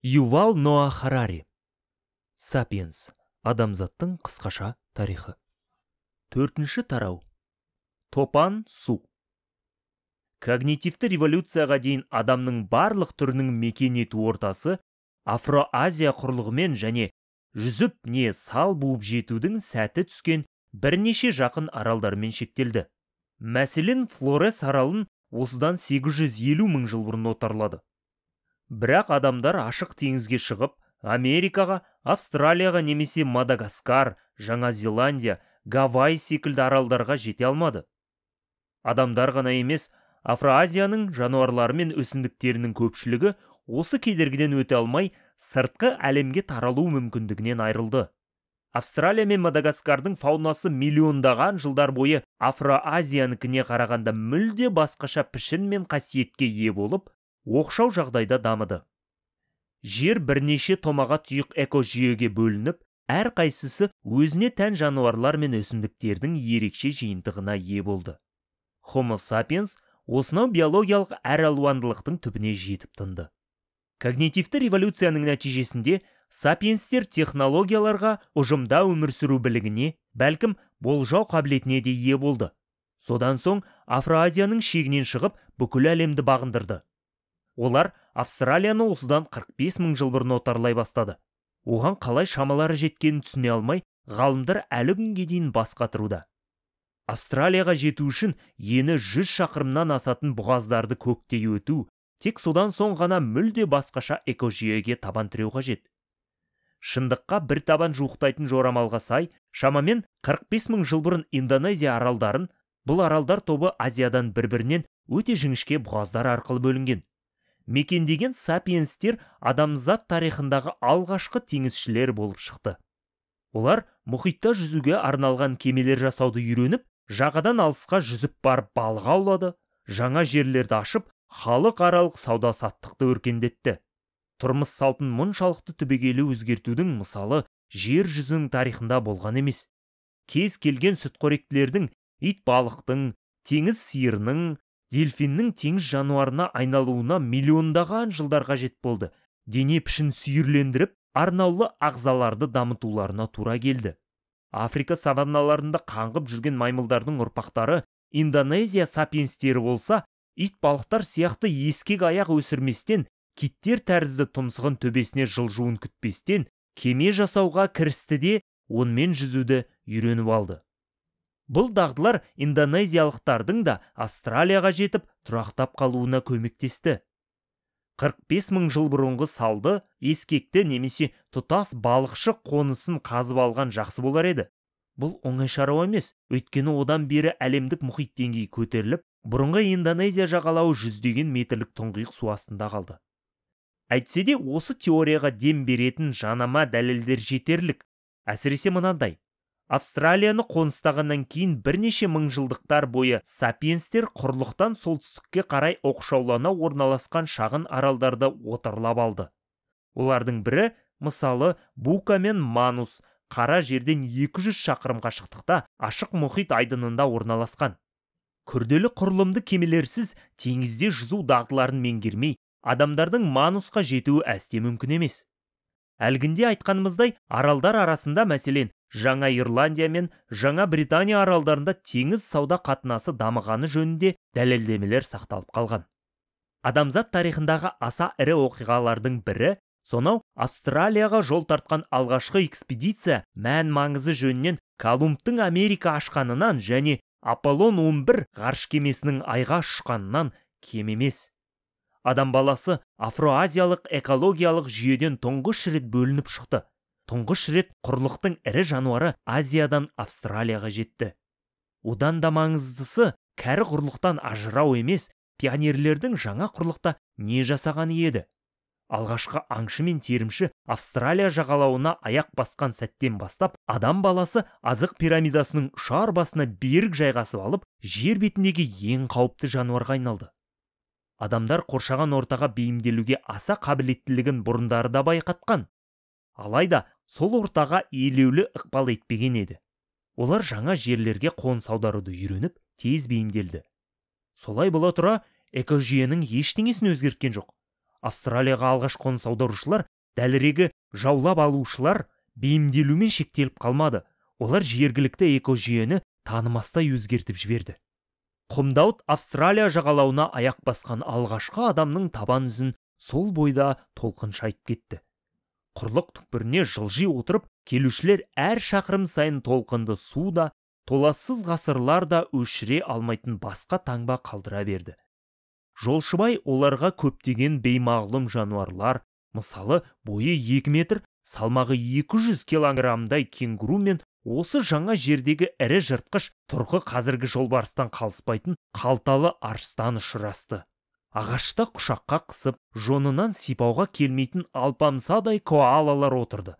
Ювал Ноа Харари. Сапиенс. Адамзаттың қысқаша тарихы. 4-ші тарау. Топан су. Когнитивті революцияға дейін адамның барлық түрінің мекен ету ортасы Афро-Азия құрлығымен және жүзіп не сал буып жетудің сәті түскен бірнеше жақын аралдармен шектелді. Мәселен, Флорес аралын осыдан 850 мың жыл бұрын отарлады. Бірақ адамдар ашық теңізге шығып, Америкаға, Австралияға немесе Мадагаскар, Жаңа Зеландия, Гавай секілді аралдарға жете алмады. Адамдар ғана емес, Афро-Азияның жануарлары мен өсімдіктерінің көпшілігі осы кедергіден өте алмай, сыртқы әлемге таралу мүмкіндігінен айырылды. Австралия мен Мадагаскардың фаунасы миллиондаған жылдар бойы Афро-Азиянікіне қарағанда мүлде басқаша пішін мен қасиетке ие болып, оқшау жағдайда дамыды. Жер бірнеше томаға тұйық экожүйеге бөлініп, әр қайсысы өзіне тән жануарлар мен өсімдіктердің ерекше жиынтығына ие болды. Homo sapiens осынау биологиялық әралуандылықтың түбіне жетіп тынды. Когнитивті революцияның нәтижесінде сапиенстер технологияларға, ұжымда өмір сүру білігіне, бәлкім болжау қабілетіне де ие болды. Содан соң Афро-Азияның шегінен шығып, бүкіл әлемді бағындырды. Олар Австралияны осыдан 45 мың жыл бұрын отарлай бастады. Оған қалай шамалары жеткенін түсіне алмай, ғалымдар әлі күнге дейін бас қатыруда. Австралияға жету үшін ені 100 шақырымнан асатын бұғаздарды көктей өту, тек содан соң ғана мүлде басқаша экожүйеге табан тіреу қажет. Шындыққа бір табан жуықтайтын жорамалға сай, шамамен 45 мың жыл бұрын Индонезия аралдарын, бұл аралдар тобы Азиядан бір-бірінен өте жіңішке бұғаздар арқылы бөлінген. Мекендеген сапиенстер адамзат тарихындағы алғашқы теңізшілер болып шықты. Олар мұхитта жүзуге арналған кемелер жасауды үйреніп, жағадан алысқа жүзіп барып балық аулады, жаңа жерлерді ашып, халықаралық сауда-саттықты өркендетті. Тұрмыс салтын мұншалықты түбегейлі өзгертудің мысалы жер жүзінің тарихында болған емес. Кез келген сүтқоректілердің, ит балықтың, теңіз сиырының, дельфиннің теңіз жануарына айналуына миллиондаған жылдар қажет болды. Дене пішін сүйірлендіріп, арнаулы ағзаларды дамытуларына тура келді. Африка саванналарында қаңғып жүрген маймылдардың ұрпақтары Индонезия сапиенстері болса, ит балықтар сияқты ескек аяқ өсірместен, киттер тәрізді тұмсығын төбесіне жылжуын күтпестен, кеме жасауға кірісті де, онымен жүзуді үйреніп алды. Бұл дағдылар индонезиялықтардың да Австралияға жетіп, тұрақтап қалуына көмектесті. 45 мың жыл бұрынғы салды, ескекті немесе тұтас балықшы қонысын қазып алған жақсы болар еді. Бұл оңай шаруа емес, өйткені одан бері әлемдік мұхит деңгейі көтеріліп, бұрынғы Индонезия жағалауы жүздеген метрлік тұңғиық су астында қалды. Әйтсе де осы теорияға дем беретін жанама дәлелдер жетерлік. Әсіресе мынандай. Австралияны қоныстағаннан кейін бірнеше мың жылдықтар бойы сапиенстер құрлықтан солтүстікке қарай оқшаулана орналасқан шағын аралдарды отарлап алды. Олардың бірі, мысалы, Бука мен Манус, қара жерден 200 шақырым қашықтықта ашық мұхит айдынында орналасқан. Күрделі құрылымды кемелерсіз теңізде жүзу дағдыларын меңгермей, адамдардың Манусқа жетуі әсте мүмкін емес. Әлгінде айтқанымыздай, аралдар арасында мәселен Жаңа Ирландия мен Жаңа Британия аралдарында теңіз сауда қатынасы дамығаны жөнінде дәлелдемелер сақталып қалған. Адамзат тарихындағы аса ірі оқиғалардың бірі, сонау Австралияға жол тартқан алғашқы экспедиция мән маңызы жөнінен Колумбтың Америка ашқанынан және Аполлон 11 ғарыш кемесінің айға ұшқанынан кем емес. Адам баласы афро-азиялық экологиялық жүйеден тұңғыш рет бөлініп шықты. Тұңғыш рет құрлықтың ірі жануары Азиядан Австралияға жетті. Одан да маңыздысы кәрі құрлықтан ажырау емес, пионерлердің жаңа құрлықта не жасағаны еді. Алғашқы аңшы мен терімші Австралия жағалауына аяқ басқан сәттен бастап, адам баласы азық пирамидасының ұшар басына берік жайғасып алып, жер бетіндегі ең қауіпті жануарға айналды. Адамдар қоршаған ортаға бейімделуге аса қабілеттілігін бұрындары да байқатқан. Алайда сол ортаға елеулі ықпал етпеген еді. Олар жаңа жерлерге қоныс аударуды үйреніп, тез бейімделді. Солай бола тұра, экожүйенің ештеңесін өзгерткен жоқ. Австралияға алғаш қоныс аударушылар Дәлірегі, жаулап алушылар бейімделумен шектеліп қалмады. Олар жергілікті экожүйені танымастай өзгертіп жіберді. Құмдауыт Австралия жағалауына аяқ басқан алғашқы адамның табан ізін сол бойда толқын шайып кетті. Құрлық түкпіріне жылжи отырып, келушілер әр шақырым сайын толқынды суда, толассыз ғасырларда өшіре алмайтын басқа таңба қалдыра берді. Жолшыбай оларға көптеген беймағлұм жануарлар, мысалы бойы 2 метр, салмағы 200 килограммдай кенгуру мен осы жаңа жердегі ірі жыртқыш тұрқы қазіргі жолбарыстан қалыспайтын қалталы арыстан ұшырасты. Ағашта құшаққа қысып, жонынан сипауға келмейтін алпамсадай коалалар отырды.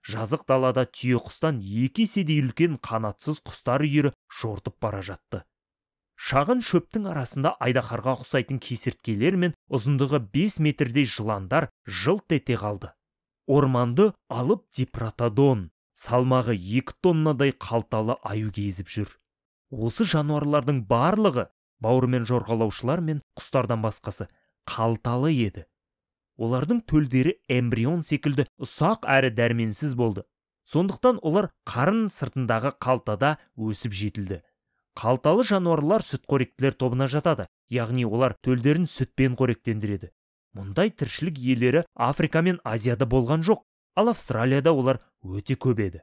Жазық далада түйеқұстан 2 еседей үлкен қанатсыз құстар үйірі жортып бара жатты. Шағын шөптің арасында айдаһарға ұқсайтын кесірткелер мен ұзындығы 5 метрдей жыландар жылт ете қалды. Орманды алып дипротодон, салмағы 2 тоннадай қалталы аю кезіп жүр. Осы жануарлардың барлығы, бауырмен жорғалаушылар мен құстардан басқасы, қалталы еді. Олардың төлдері эмбрион секілді ұсақ әрі дәрменсіз болды. Сондықтан олар қарын сыртындағы қалтада өсіп жетілді. Қалталы жануарлар сүтқоректілер тобына жатады, яғни олар төлдерін сүтпен қоректендіреді. Мұндай тіршілік иелері Африка мен Азияда болған жоқ, ал Австралияда олар өте көп еді.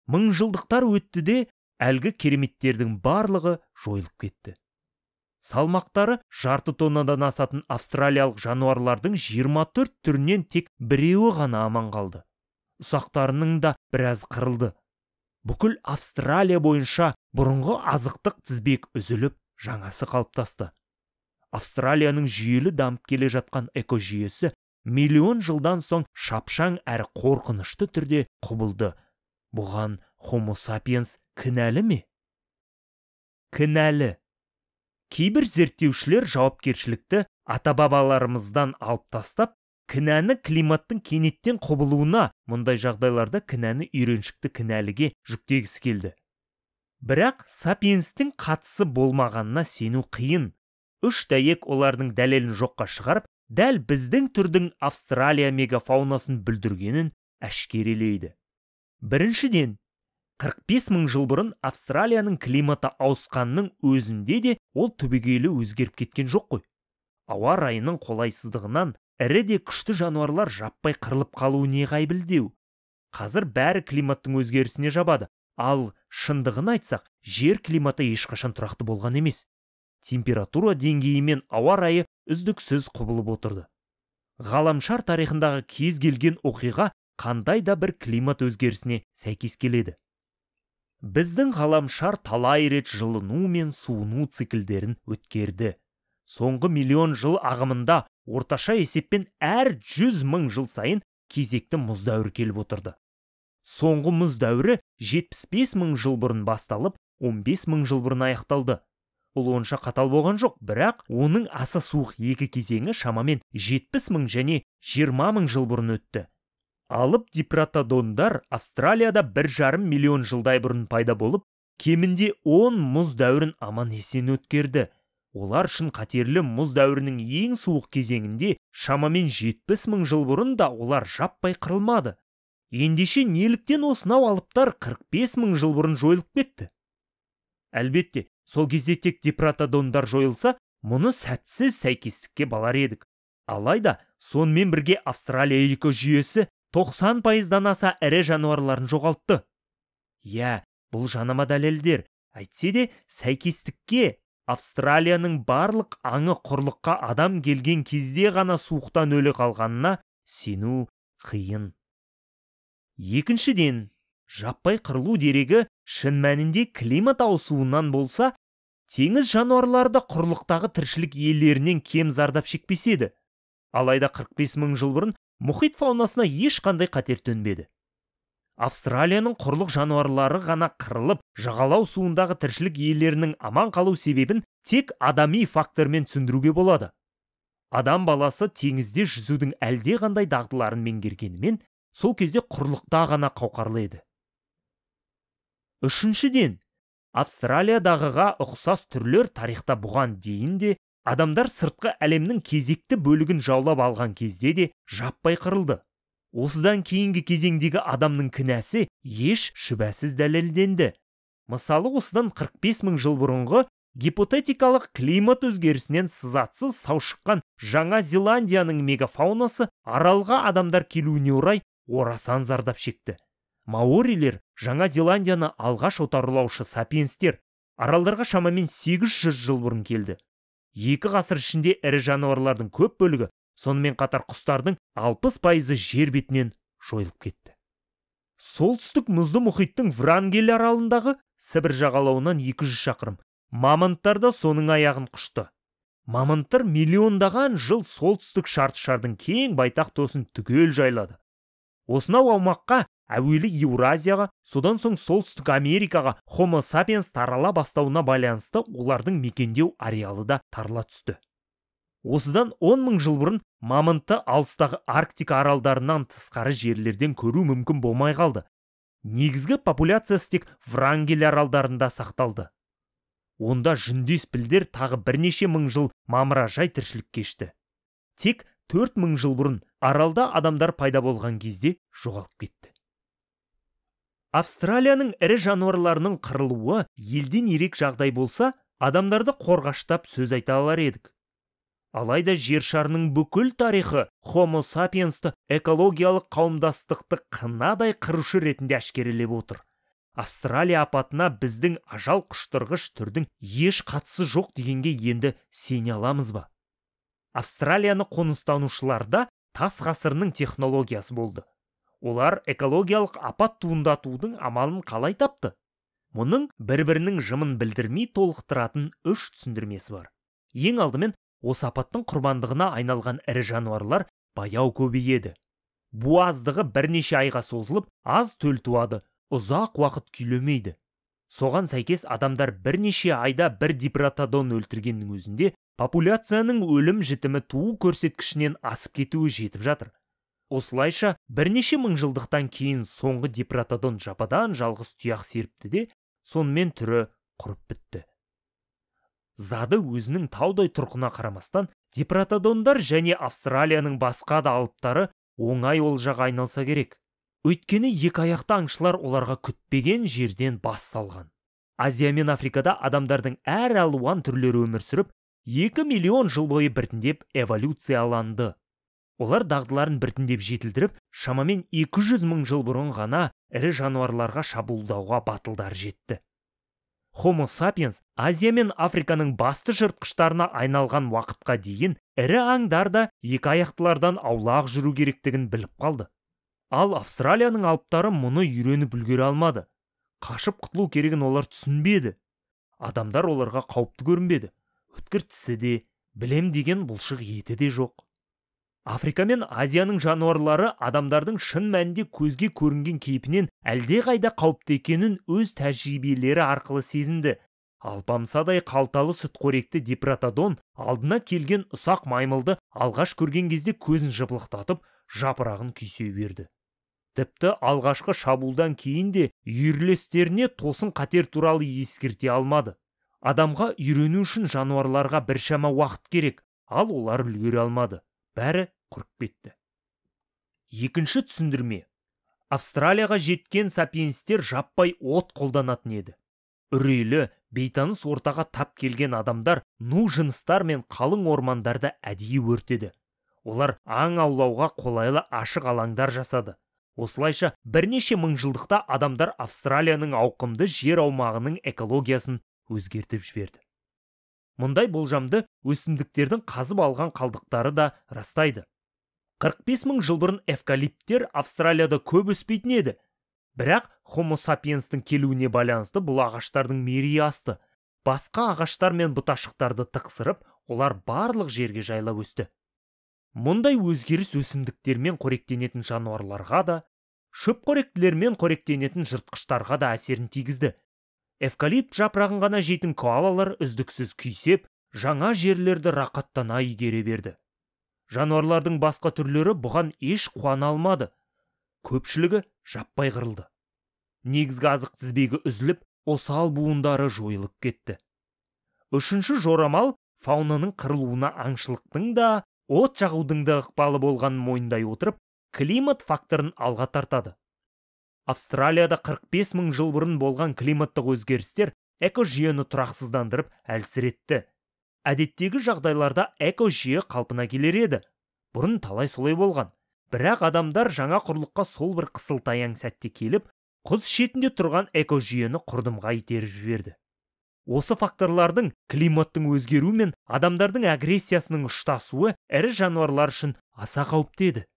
Мыңжылдықтар өтті де, әлгі кереметтердің барлығы жойылып кетті. Салмақтары жарты тоннадан асатын австралиялық жануарлардың 24 түрінен тек біреуі ғана аман қалды. Ұсақтарының да біраз қырылды. Бүкіл Австралия бойынша бұрынғы азықтық тізбек үзіліп, жаңасы қалыптасты. Австралияның жүйелі дамып келе жатқан экожүйесі миллион жылдан соң шапшаң әрі қорқынышты түрде құбылды. Бұған Homo sapiens кінәлі ме? Кінәлі. Кейбір зерттеушілер жауапкершілікті ата-бабаларымыздан алып тастап, кінәні климаттың кенеттен құбылуына, мұндай жағдайларда кінәні үйреншікті кінәліге жүктегісі келді. Бірақ сапиенстің қатысы болмағанына сену қиын. 3 дәйек олардың дәлелін жоққа шығарып, дәл біздің түрдің Австралия мегафаунасын бүлдіргенін әшкерелейді. Біріншіден, 45 мың жыл бұрын Австралияның климаты ауысқанның өзінде де ол түбегейлі өзгеріп кеткен жоқ қой. Ауа райының қолайсыздығынан ірі де күшті жануарлар жаппай қырылып қалуы неғайбілдеу. Қазір бәрі климаттың өзгерісіне жабады, ал шындығын айтсақ, жер климаты ешқашан тұрақты болған емес. Температура деңгейі мен ауа райы үздіксіз құбылып отырды. Ғаламшар тарихындағы кез келген оқиға қандай да бір климат өзгерісіне сәйкес келеді. Біздің ғаламшар талай рет жылыну мен суыну циклдерін өткерді. Соңғы миллион жыл ағымында орташа есеппен әр 100 мың жыл сайын кезекті мұз дәуірі келіп отырды. Соңғы мұз дәуірі 75 мың жыл бұрын басталып, 15 мың жыл бұрын аяқталды. Ол онша қатал болған жоқ, бірақ оның аса суық екі кезеңі шамамен 70 мың және 20 мың жыл бұрын өтті. Алып дипротодондар Австралияда 1,5 миллион жылдай бұрын пайда болып, кемінде 10 мұз дәуірін аман есен өткерді. Олар үшін қатерлі мұз дәуірінің ең суық кезеңінде шамамен 70 мың жыл бұрын да олар жаппай қырылмады. Ендеше неліктен осынау алыптар 45 мың жыл бұрын жойылып кетті? Әлбетте, сол кезде тек дипротодондар жойылса, мұны сәтсіз сәйкестікке балар едік. Алайда, сонымен бірге Австралия экожүйесі 90%-дан аса ірі жануарларын жоғалтты. Иә, бұл жанама дәлелдер. Әйтсе де, сәйкестікке Австралияның барлық аңы құрлыққа адам келген кезде ғана суықтан өлі қалғанына сену қиын. Екіншіден, жаппай қырылу дерегі шын мәнінде климат ауысуынан болса, теңіз жануарлары құрлықтағы тіршілік иелерінен кем зардап шекпеседі. Алайда 45 мың жыл бұрын мұхит фаунасына ешқандай қатер төнбеді. Австралияның құрлық жануарлары ғана қырылып, жағалау суындағы тіршілік иелерінің аман қалу себебін тек адами фактормен түсіндіруге болады. Адам баласы теңізде жүзудің әлде қандай дағдыларын меңгергенімен, сол кезде құрлықта ғана қауқарлы еді. Үшіншіден, Австралиядағыға ұқсас түрлер тарихта бұған дейін де адамдар сыртқы әлемнің кезекті бөлігін жаулап алған кезде де жаппай қырылды. Осыдан кейінгі кезеңдегі адамның кінәсі еш шүбәсіз дәлелденді. Мысалы, осыдан 45 мың жыл бұрынғы гипотетикалық климат өзгерісінен сызатсыз сау шыққан Жаңа Зеландияның мегафаунасы аралға адамдар келуіне орай орасан зардап шекті. Маорилер Жаңа Зеландияны алғаш отарлаушы сапиенстер аралдарға шамамен 800 жыл бұрын келді. 2 ғасыр ішінде ірі жануарлардың көп бөлігі, сонымен қатар құстардың 60% жер бетінен жойылып кетті. Солтүстік мұзды мұхиттың Врангель аралындағы Сібір жағалауынан 200 шақырым мамонттар да соның аяғын құшты. Мамонттар миллиондаған жыл солтүстік шартышардың кең байтақ тосын түгел жайлады. Осынау аумаққа әуелі Еуразияға, содан соң солтүстік Америкаға Homo sapiens тарала бастауына байланысты олардың мекендеу ареалы да тарыла түсті. Осыдан 10 мың жыл бұрын мамонтты алыстағы Арктика аралдарынан тысқары жерлерден көру мүмкін болмай қалды. Негізгі популяциясы тек Врангель аралдарында сақталды. Онда жүндес пілдер тағы бірнеше мың жыл мамыражай тіршілік кешті. Тек 4 мың жыл бұрын аралда адамдар пайда болған кезде жоғалып кетті. Австралияның ірі жануарларының қырылуы елден ерек жағдай болса, адамдарды қорғаштап сөз айта алар едік. Алайда жер шарының бүкіл тарихы Homo sapiensті экологиялық қауымдастықты қынадай қырушы ретінде әшкерелеп отыр. Австралия апатына біздің ажал құштырғыш түрдің еш қатысы жоқ дегенге енді сене аламыз ба? Австралияны қоныстанушыларда тас ғасырының технологиясы болды. Олар экологиялық апат туындатудың амалын қалай тапты? Мұның бір-бірінің жымын білдірмей толықтыратын 3 түсіндірмесі бар. Ең алдымен, осы апаттың құрбандығына айналған ірі жануарлар баяу көбейеді. Буаздығы бірнеше айға созылып, аз төл туады, ұзақ уақыт күйлемейді. Соған сәйкес адамдар бірнеше айда бір дипротодон өлтіргеннің өзінде популяцияның өлім жітімі туу көрсеткішінен асып кетуі жетіп жатыр. Осылайша бірнеше мың жылдықтан кейін соңғы дипротодон жападан жалғыз тұяқ серіпті де, сонымен түрі құрып бітті. Зады өзінің таудай тұрқына қарамастан, дипротодондар және Австралияның басқа да алыптары оңай олжаға айналса керек. Өйткені екі аяқты аңшылар оларға күтпеген жерден бас салған. Азия мен Африкада адамдардың әр алуан түрлері өмір сүріп, 2 миллион жыл бойы біртіндеп эволюцияланды. Олар дағдыларын біртіндеп жетілдіріп, шамамен 200 мың жыл бұрын ғана ірі жануарларға шабуылдауға батылдар жетті. Homo sapiens Азия мен Африканың басты жыртқыштарына айналған уақытқа дейін ірі аңдар да екі аяқтылардан аулақ жүру керектігін біліп қалды. Ал Австралияның алыптары мұны үйреніп үлгере алмады. Қашып құтылу керегін олар түсінбеді. Адамдар оларға қауіпті көрінбеді. Өткір тісі де, білем деген бұлшық еті де жоқ. Африка мен Азияның жануарлары адамдардың шын мәнінде көзге көрінген кейпінен әлде қайда қауіпті екенін өз тәжірибелері арқылы сезінді. Алпамсадай қалталы сүтқоректі дипротодон алдына келген ұсақ маймылды алғаш көрген кезде көзін жыпылықтатып, жапырағын күйсе берді. Тіпті алғашқы шабуылдан кейін де үйірлестеріне тосын қатер туралы ескерте алмады. Адамға үйрену үшін жануарларға біршама уақыт керек, ал олар үлгере алмады. Бәрі құрып кетті. Екінші түсіндірме. Австралияға жеткен сапиенстер жаппай от қолданатын еді. Үрейлі, бейтаныс ортаға тап келген адамдар ну жыныстар мен қалың ормандарды әдейі өртеді. Олар аң аулауға қолайлы ашық алаңдар жасады. Осылайша бірнеше мың жылдықта адамдар Австралияның ауқымды жер аумағының экологиясын өзгертіп жіберді. Мұндай болжамды өсімдіктердің қазып алған қалдықтары да растайды. 45 мың жыл бұрын эвкалипттер Австралияда көп өспейтін еді. Бірақ Homo sapiens'тің келуіне байланысты бұл ағаштардың мерейі асты. Басқа ағаштар мен бұташықтарды тықсырып, олар барлық жерге жайлап өсті. Мұндай өзгеріс өсімдіктермен қоректенетін жануарларға да, шөпқоректілермен қоректенетін жыртқыштарға да әсерін тигізді. Эвкалипт жапырағын ғана жейтін коалалар үздіксіз күйсеп, жаңа жерлерді рақаттана игере берді. Жануарлардың басқа түрлері бұған еш қуана алмады. Көпшілігі жаппай қырылды. Негізгі азық тізбегі үзіліп, осал буындары жойылып кетті. Үшінші жорамал фаунаның қырылуына аңшылықтың да, от жағудың да ықпалы болғанын мойындай отырып, климат факторын алға тартады. Австралияда 45 мың жыл бұрын болған климаттық өзгерістер экожүйені тұрақсыздандырып әлсіретті. Әдеттегі жағдайларда экожүйе қалпына келер еді. Бұрын талай солай болған. Бірақ адамдар жаңа құрлыққа сол бір қысылтаяң сәтте келіп, құз шетінде тұрған экожүйені құрдымға итеріп жіберді. Осы факторлардың климаттың өзгеруі мен адамдардың агрессиясының ұштасуы ірі жануарлар үшін аса қауіпті еді.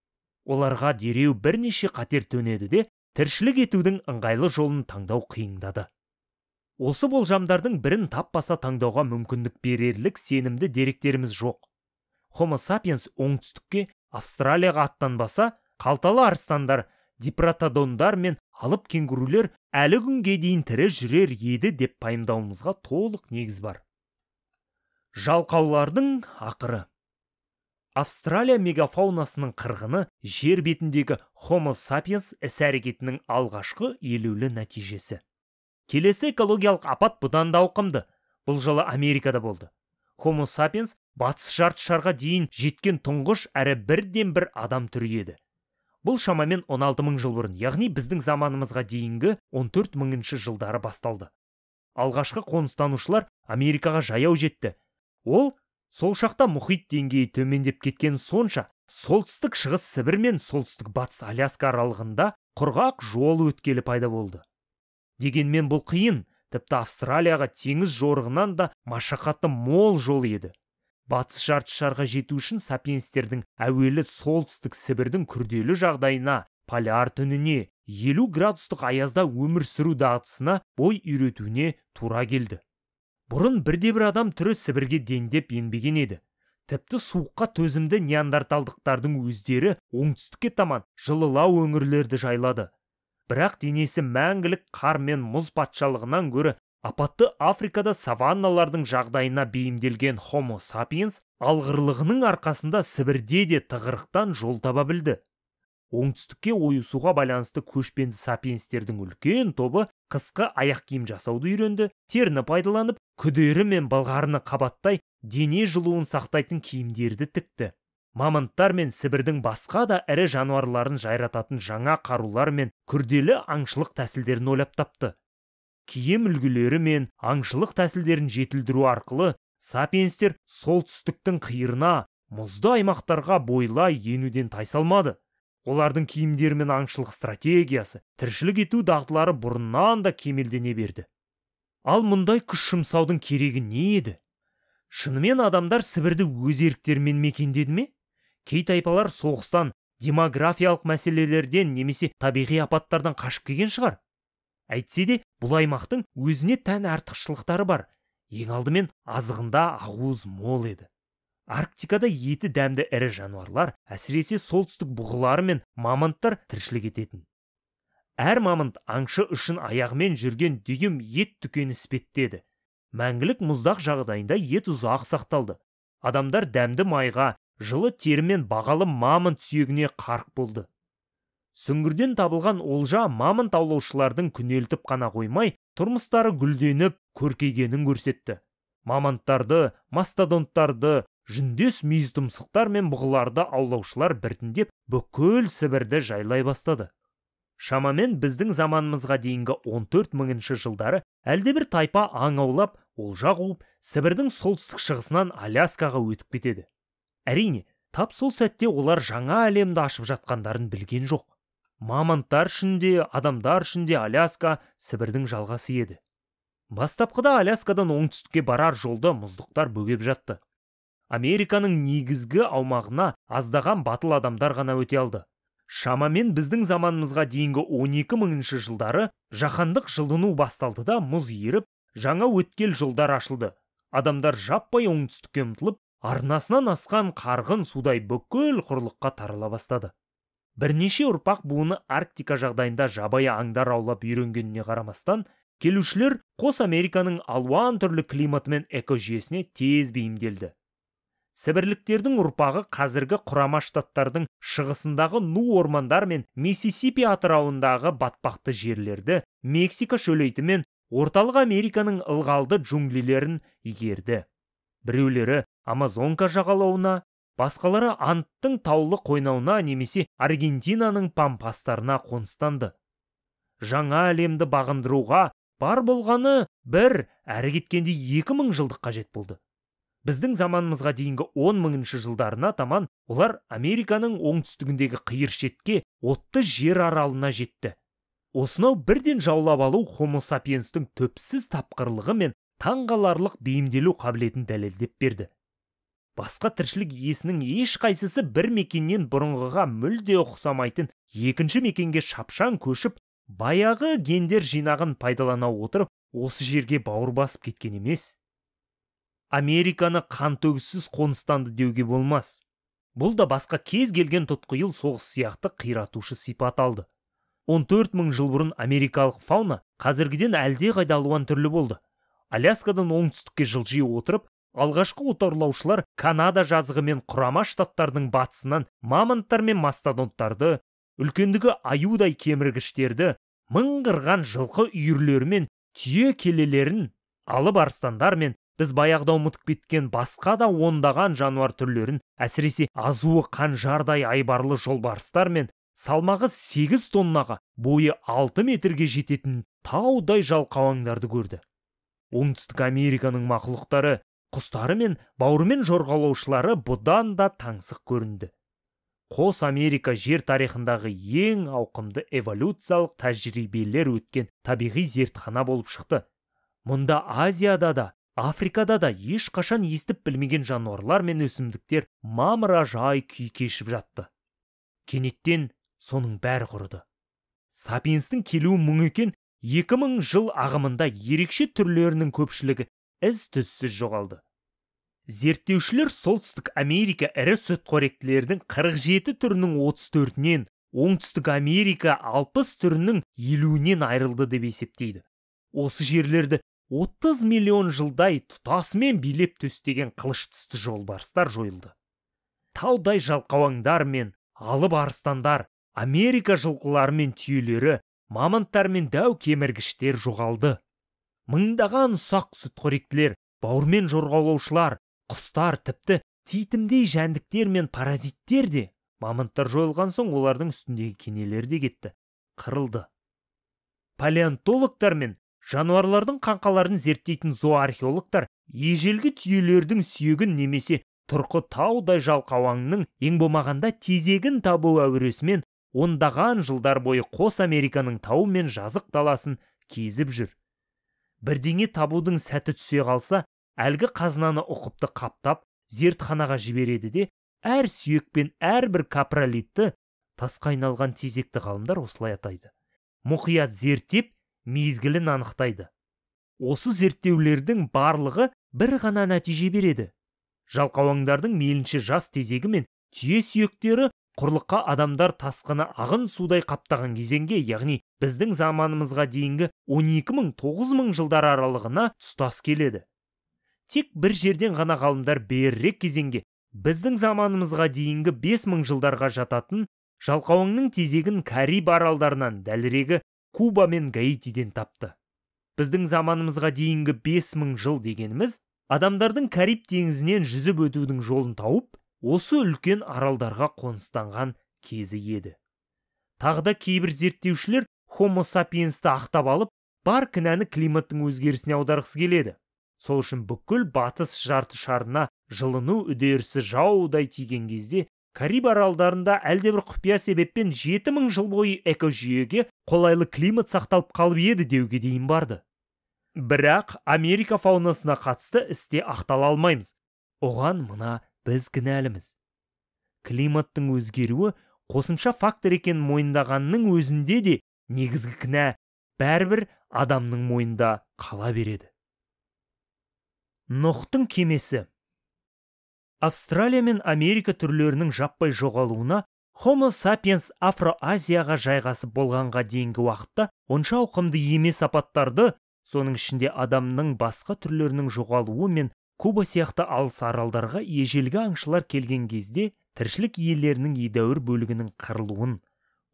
Оларға дереу бірнеше қатер төнеді де, тіршілік етудің ыңғайлы жолын таңдау қиындады. Осы болжамдардың бірін таппаса таңдауға мүмкіндік берерлік сенімді деректеріміз жоқ. Homo sapiens оңтүстікке, Австралияға аттанбаса, қалталы арыстандар, дипротодондар мен алып кенгурулер әлі күнге дейін тірі жүрер еді деп пайымдауымызға толық негіз бар. Жалқаулардың ақыры. Австралия мегафаунасының қырғыны жер бетіндегі Homo sapiens іс-әрекетінің алғашқы елеулі нәтижесі. Келесі экологиялық апат бұдан да ауқымды. Бұл жолы Америкада болды. Homo sapiens батыс жарты шарға дейін жеткен тұңғыш әрі бірден бір адам түрі еді. Бұл шамамен 16 мың жыл бұрын, яғни біздің заманымызға дейінгі 14 мыңыншы жылдары басталды. Алғашқы қоныстанушылар Америкаға жаяу жетті. Ол сол шақта мұхит деңгейі төмендеп кеткен сонша, солтүстік шығыс Сібір мен солтүстік батыс Аляска аралығында құрғақ жол өткелі пайда болды. Дегенмен бұл қиын, тіпті Австралияға теңіз жорығынан да машақаты мол жол еді. Батыс жарты шарға жету үшін сапиенстердің әуелі солтүстік Сібірдің күрделі жағдайына, поляр түніне, 50 градустық аязда өмір сүру дағдысына бой үйретуіне тура келді. Бұрын бірде-бір адам түрі Сібірге дендеп енбеген еді. Тіпті суыққа төзімді неандерталдықтардың өздері оңтүстікке таман жылылау өңірлерді жайлады. Бірақ денесі мәңгілік қар мен мұз патшалығынан гөрі апатты Африкада саванналардың жағдайына бейімделген Homo sapiens алғырлығының арқасында Сібірде де тығырықтан жол таба білді. Оңтүстікке ойысуға байланысты көшпенді сапиенстердің үлкен тобы қысқы аяқ киім жасауды үйренді, теріні пайдаланып, күдері мен былғарыны қабаттай дене жылуын сақтайтын киімдерді тікті. Мамонттар мен Сібірдің басқа да ірі жануарларын жайрататын жаңа қарулар мен күрделі аңшылық тәсілдерін ойлап тапты. Киім үлгілері мен аңшылық тәсілдерін жетілдіру арқылы сапиенстер солтүстіктің қиырына, мұзды аймақтарға бойлай енуден тайсалмады. Олардың киімдері мен аңшылық стратегиясы, тіршілік ету дағдылары бұрыннан да кемелдене берді. Ал мұндай күш жұмсаудың керегі не еді? Шынымен адамдар Сібірді өз еріктерімен мекендеді ме? Кей тайпалар соғыстан, демографиялық мәселелерден немесе табиғи апаттардан қашып келген шығар. Әйтсе де, бұл аймақтың өзіне тән артықшылықтары бар. Ең алдымен азығында ақуыз мол еді. Арктикада еті дәмді ірі жануарлар, әсіресе солтүстік бұғылары мен мамонттар тіршілік ететін. Әр мамонт аңшы үшін аяғымен жүрген дүйім ет дүкені іспеттеді. Мәңгілік мұздақ жағдайында ет ұзақ сақталды. Адамдар дәмді майға, жылы терімен бағалы мамонт сүйегіне қарық болды. Сүңгірден табылған олжа мамонт аулаушылардың күнелтіп қана қоймай, тұрмыстары гүлденіп, көркейгенін көрсетті. Мамонттарды, мастодонттарды, жүндес мүйізтұмсықтар мен бұғыларды аулаушылар біртіндеп бүкіл Сібірді жайлай бастады. Шамамен біздің заманымызға дейінгі 14 мыңыншы жылдары әлдебір тайпа аң аулап, олжа қуып, Сібірдің солтүстік шығысынан Аляскаға өтіп кетеді. Әрине, тап сол сәтте олар жаңа әлемді ашып жатқандарын білген жоқ. Мамонттар үшін де, адамдар үшін де Аляска Сібірдің жалғасы еді. Бастапқыда Аляскадан оңтүстікке барар жолды мұздықтар бөгеп жатты. Американың негізгі аумағына аздаған батыл адамдар ғана өте алды. Шамамен біздің заманымызға дейінгі 12 мыңыншы жылдары жаһандық жылыну басталды да мұз еріп, жаңа өткел жолдар ашылды. Адамдар жаппай оңтүстікке ұмтылып, арнасынан асқан қарғын судай бүкіл құрлыққа тарала бастады. Бірнеше ұрпақ буыны Арктика жағдайында жабайы аңдар аулап үйренгеніне қарамастан, келушілер қос Американың алуан түрлі климаты мен экожүйесіне тез бейімделді. Сібірліктердің ұрпағы қазіргі Құрама Штаттардың шығысындағы Ну ормандар мен Миссисипи атырауындағы батпақты жерлерді, Мексика шөлейті мен Орталық Американың ылғалды джунглилерін игерді. Біреулері Амазонка жағалауына, Басқалары Андтың таулы қойнауына немесе Аргентинаның пампастарына қоныстанды. Жаңа әлемді бағындыруға бар болғаны бір, әрі кеткенде 2000 жылдық қажет болды. Біздің заманымызға дейінгі 10 000 жылдарына таман олар Американың оңтүстігіндегі қиыр шетке отты жер аралына жетті. Осынау бірден жаулап алу Homo sapiens'тің төпсіз тапқырлығы мен таңғаларлық бейімделу қабілетін дәлелдеп берді. Басқа тіршілік иесінің ешқайсысы бір мекеннен бұрынғыға мүлде ұқсамайтын екінші мекенге шапшаң көшіп, баяғы гендер жинағын пайдалана отырып, осы жерге бауыр басып кеткен емес. Американы қантөгіссіз қоныстанды деуге болмас. Бұл да басқа кез келген тұтқиыл соғыс сияқты қиратушы сипат алды. 14 000 жыл бұрын америкалық фауна қазіргіден әлде қайда алуан түрлі болды. Аляскадан оңтүстікке жылжи отырып, алғашқы отарлаушылар Канада жазығы мен Құрама Штаттардың батысынан мамонттар мен мастодонттарды, үлкендігі аюдай кеміргіштерді, мыңғырған жылқы үйірлері мен түйе келелерін, алып арыстандар мен біз баяғыда ұмытып кеткен басқа да ондаған жануар түрлерін, әсіресе азуы қанжардай айбарлы жолбарыстар мен салмағы 8 тоннаға, бойы 6 метрге жететін таудай жалқауаңдарды көрді. Оңтүстік Американың мақұлықтары, құстары мен бауырмен жорғалаушылары бұдан да таңсық көрінді. Қос Америка жер тарихындағы ең ауқымды эволюциялық тәжірибелер өткен табиғи зертхана болып шықты. Мұнда Азияда да, Африкада да ешқашан естіп білмеген жануарлар мен өсімдіктер мамыражай күй кешіп жатты. Кенеттен соның бәрі құрыды. Сапиенстің келуі мұң екен, 2000 жыл ағымында ерекше түрлерінің көпшілігі із-түзсіз жоғалды. Зерттеушілер Солтүстік Америка ірі сүтқоректілердің 47 түрінің 34-нен, Оңтүстік Америка 60 түрінің 50-нен айырылды деп есептейді. Осы жерлерді 30 миллион жылдай тұтасымен билеп төстеген қылыш түсті жолбарыстар жойылды. Таудай жалқауаңдар мен алып арыстандар, Америка жылқылары мен түйелері, мамонттар мен дәу кеміргіштер жоғалды. Мыңдаған ұсақ сүтқоректілер, бауырмен жорғалаушылар, құстар, тіпті титімдей жәндіктер мен паразиттер де, мамонттар жойылған соң олардың үстіндегі кенелер де кетті, қырылды. Палеонтологтар мен жануарлардың қаңқаларын зерттейтін зооархеологтар ежелгі түйелердің сүйегін немесе тұрқы таудай жалқауаңның ең болмағанда тезегін табу әуресімен ондаған жылдар бойы қос Американың тау мен жазық даласын кезіп жүр. Бірдеңе табудың сәті түсе қалса, әлгі қазынаны ұқыпты қаптап, зертханаға жібереді де, әр сүйек пен әрбір капролитті, тасқа айналған тезекті ғалымдар осылай атайды. Мұқият зерттеп, мезгілін анықтайды. Осы зерттеулердің барлығы бір ғана нәтиже береді. Жалқауаңдардың мейлінше жас тезегі мен түйе сүйектері құрлыққа адамдар тасқыны ағын судай қаптаған кезеңге, яғни біздің заманымызға дейінгі 12 000-9 000 жылдар аралығына тұстас келеді. Тек бір жерден ғана ғалымдар берірек кезеңге, біздің заманымызға дейінгі 5000 жылдарға жататын жалқауаңның тезегін Кариб аралдарынан, дәлірегі Куба мен Гаитиден тапты. Біздің заманымызға дейінгі 5000 жыл дегеніміз, адамдардың Кариб теңізінен жүзіп өтудің жолын тауып, осы үлкен аралдарға қоныстанған кезі еді. Тағда кейбір зерттеушілер Homo sapiens'ті ақтап алып, бар кінәні климаттың өзгерісіне аударғысы келеді. Сол үшін бүкіл батыс жарты шарына жылыну үдерісі жаудай тиген кезде, Кариб аралдарында әлдебір құпия себеппен 7000 жыл бойы экожүйеге қолайлы климат сақталып қалып еді деуге дейін барды. Бірақ Америка фаунасына қатысты істе ақтала алмаймыз. Оған мына біз кінәліміз. Климаттың өзгеруі қосымша фактор екен мойындағанның өзінде де негізгі кінә бәрібір адамның мойнында қала береді. Нұхтың кемесі. Австралия мен Америка түрлерінің жаппай жоғалуына Homo sapiens Афро-Азияға жайғасып болғанға дейінгі уақытта онша ауқымды емес апаттарды, соның ішінде адамның басқа түрлерінің жоғалуы мен Куба сияқты алыс аралдарға ежелгі аңшылар келген кезде тіршілік иелерінің едәуір бөлігінің қырылуын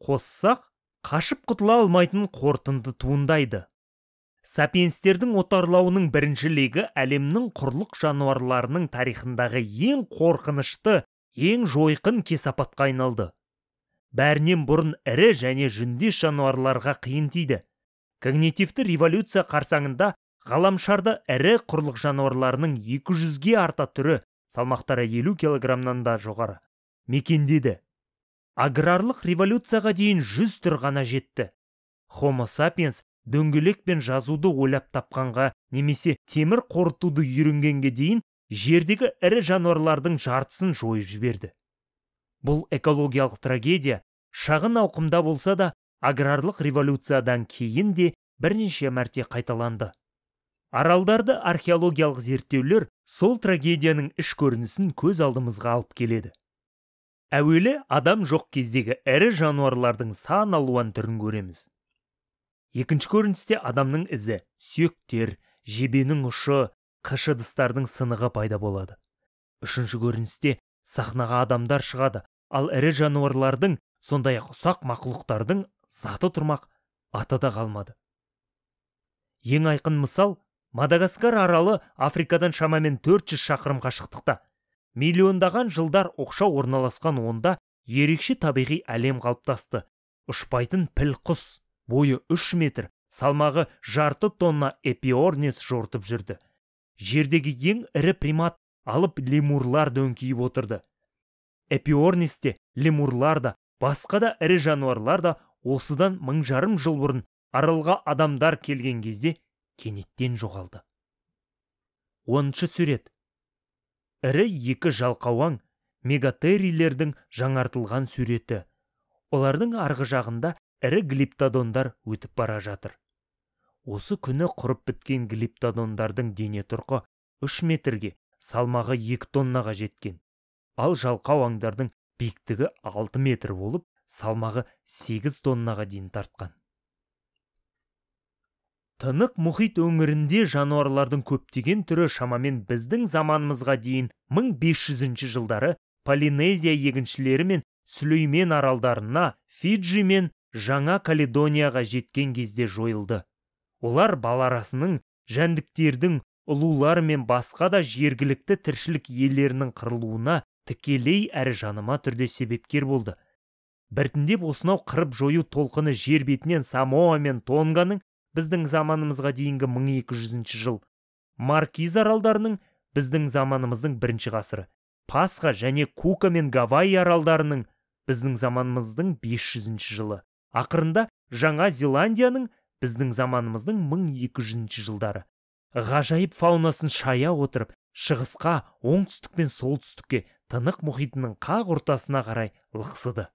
қоссақ, қашып құтыла алмайтын қорытынды туындайды. Сапиенстердің отарлауының бірінші легі әлемнің құрлық жануарларының тарихындағы ең қорқынышты ең жойқын кесапатқа айналды. Бәрінен бұрын ірі және жүндес жануарларға қиын тиді. Когнитивті революция қарсаңында ғаламшарда ірі құрлық жануарларының 200-ге арта түрі, салмақтары 50 килограммнан да жоғары, мекендеді. Аграрлық революцияға дейін 100 түр ғана жетті. Homo sapiens дөңгелек пен жазуды ойлап тапқанға немесе темір қорытуды үйренгенге дейін жердегі ірі жануарлардың жартысын жойып жіберді. Бұл экологиялық трагедия шағын ауқымда болса да, аграрлық революциядан кейін де бірнеше мәрте қайталанды. Аралдарды археологиялық зерттеулер сол трагедияның іш көрінісін көз алдымызға алып келеді. Әуелі адам жоқ кездегі ірі жануарлардың сан алуан түрін көреміз. Екінші көріністе адамның ізі, сүйектер, жебенің ұшы, қыш ыдыстардың сынығы пайда болады. Үшінші көріністе сахнаға адамдар шығады, ал ірі жануарлардың, сондай-ақ ұсақ мақұлықтардың заты тұрмақ, аты да қалмады. Ең айқын мысал, Мадагаскар аралы Африкадан шамамен 400 шақырым қашықтықта. Миллиондаған жылдар оқшау орналасқан онда ерекше табиғи әлем қалыптасты. Ұшпайтын піл құс, бойы 3 метр, салмағы жарты тонна эпиорнис жортып жүрді. Жердегі ең ірі примат алып лемурлар дөңкиіп отырды. Эпиорнисте лемурлар да, басқа да ірі жануарлар да осыдан 1000 жыл бұрын аралға адамдар келген кезде кенеттен жоғалды. 10-шы сурет. Ірі екі жалқауаң мегатерийлердің жаңартылған суреті. Олардың арғы жағында ірі глиптодондар өтіп бара жатыр. Осы күні құрып біткен глиптодондардың дене тұрқы 3 метрге, салмағы 2 тоннаға жеткен. Ал жалқау аңдардың биіктігі 6 метр болып, салмағы 8 тоннаға дейін тартқан. Тынық мұхит өңірінде жануарлардың көптеген түрі шамамен біздің заманымызға дейін 1500 жылдары Полинезия егіншілері мен Сүлеймен аралдарына, Фиджи мен Жаңа Каледонияға жеткен кезде жойылды. Олар баларасының, жәндіктердің, ұлулар мен басқа да жергілікті тіршілік иелерінің қырылуына тікелей әрі жанама түрде себепкер болды. Біртіндеп осынау қырып жою толқыны жер бетінен Самоа мен Тонганың біздің заманымызға дейінгі 1200 жыл, Маркиз аралдарының біздің заманымыздың 1 ғасыры, Пасха және Кука мен Гавайи аралдарының біздің заманымыздың 500 жылы, ақырында Жаңа Зеландияның біздің заманымыздың 1200 жылдары. Ғажайып фаунасын шая отырып, шығысқа, оңтүстік пен солтүстікке, Тынық мұхитының қақ ортасына қарай лықсыды.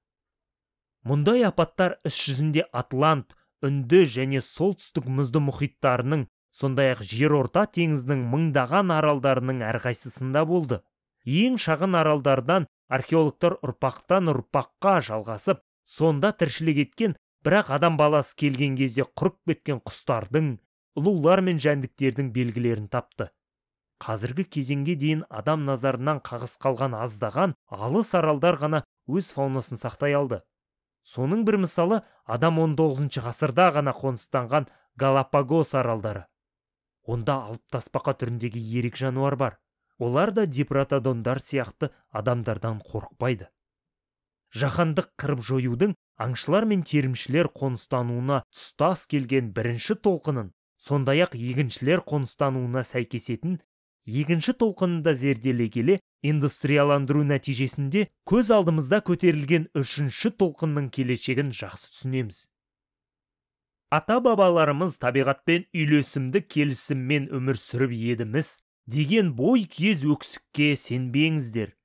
Мұндай апаттар іс жүзінде Атлант, Үнді және солтүстік мұзды мұхиттарының, сондай-ақ Жерорта теңізінің мыңдаған аралдарының әрқайсысында болды. Ең шағын аралдардан археологтар ұрпақтан ұрпаққа жалғасып, сонда тіршілік еткен, бірақ адам баласы келген кезде құрып кеткен құстардың, ұлулар мен жәндіктердің белгілерін тапты. Қазіргі кезеңге дейін адам назарынан қағыс қалған аздаған алыс аралдар ғана өз фаунасын сақтай алды. Соның бір мысалы адам 19 ғасырда ғана қоныстанған Галапагос аралдары. Онда алып тасбақа түріндегі ерек жануар бар. Олар да дипротодондар сияқты адамдардан қорықпайды. Жаһандық қырып жоюдың аңшылар мен терімшілер қоныстануына тұстас келген бірінші толқынын, сондай-ақ егіншілер қоныстануына сәйкесетін екінші толқынында зерделей келе, индустрияландыру нәтижесінде көз алдымызда көтерілген 3-ші толқынның келешегін жақсы түсінеміз. Ата-бабаларымыз табиғатпен үйлесімді келісіммен өмір сүріп едіміз деген бой кез өксікке сенбеңіздер.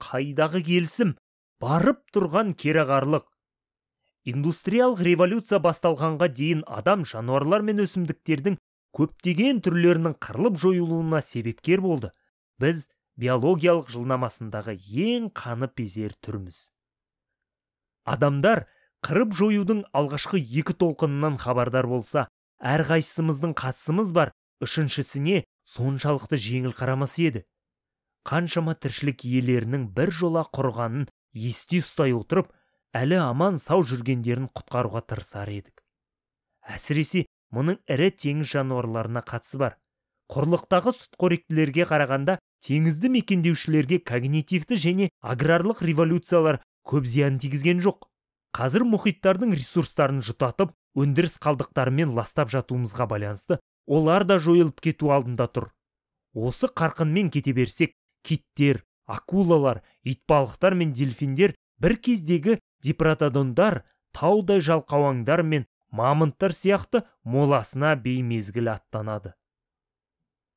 Қайдағы келісім? Барып тұрған кереғарлық. Индустриялық революция басталғанға дейін адам жануарлар мен өсімдіктердің көптеген түрлерінің қырылып жойылуына себепкер болды. Біз биологиялық жылнамасындағы ең қаны пезер түрміз. Адамдар қырып жоюдың алғашқы 2 толқынынан хабардар болса, әрқайсымыздың қатысымыз бар, үшіншісіне соншалықты жеңіл қарамас еді. Қаншама тіршілік иелерінің бір жола құрғанын есте ұстай отырып, әлі аман сау жүргендерін құтқаруға тырысар едік. Әсіресе мұның ірі теңіз жануарларына қатысы бар. Құрлықтағы сүтқоректілерге қарағанда теңізді мекендеушілерге когнитивті және аграрлық революциялар көп зиян тигізген жоқ. Қазір мұхиттардың ресурстарын жұтатып, өндіріс қалдықтарымен ластап жатуымызға байланысты, олар да жойылып кету алдында тұр. Осы қарқынмен кете берсек, киттер, акулалар, итбалықтар мен дельфиндер бір кездегі дипротодондар, таудай жалқауаңдар мен мамонттар сияқты моласына беймезгіл аттанады.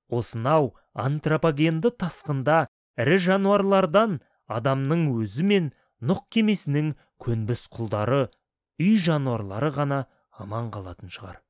Осынау антропогенді тасқында ірі жануарлардан адамның өзі мен Нұх кемесінің көнбіс құлдары, үй жануарлары ғана аман қалатын шығар.